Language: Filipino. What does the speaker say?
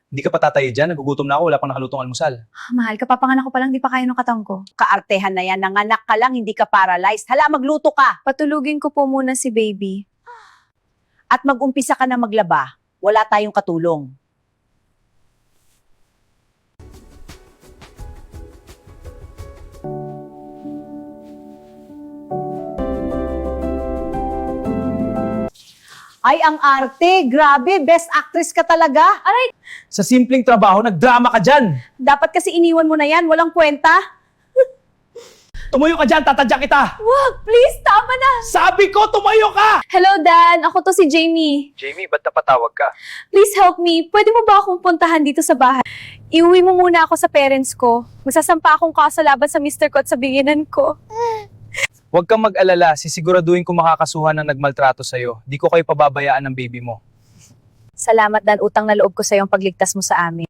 Hindi ka pa tatayo dyan, nagugutom na ako, wala pang nakalutong almusal. Mahal, kapapanganak ko pa lang, di pa kaya ng katang ko. Kaartehan na yan, nanganak ka lang, hindi ka paralyzed. Hala, magluto ka. Patulugin ko po muna si baby. At mag-umpisa ka na maglaba. Wala tayong katulong. Ay, ang arte. Grabe, best actress ka talaga. Sa simpleng trabaho, nagdrama ka dyan! Dapat kasi iniwan mo na yan, walang kwenta. Tumayo ka dyan, tatadya kita! Wag, please, tama na! Sabi ko, tumayo ka! Hello, Dan. Ako to si Jamie. Jamie, ba't napatawag ka? Please help me. Pwede mo ba akong puntahan dito sa bahay? Iuwi mo muna ako sa parents ko. Magsasampa akong kaso laban sa mister ko at sa biyenan ko. Huwag kang mag-alala, sisiguraduhin ko makakasuhan ng nagmaltrato sa'yo. Di ko kayo pababayaan ng baby mo. Salamat, Dan. Utang na loob ko sa iyong pagligtas mo sa amin.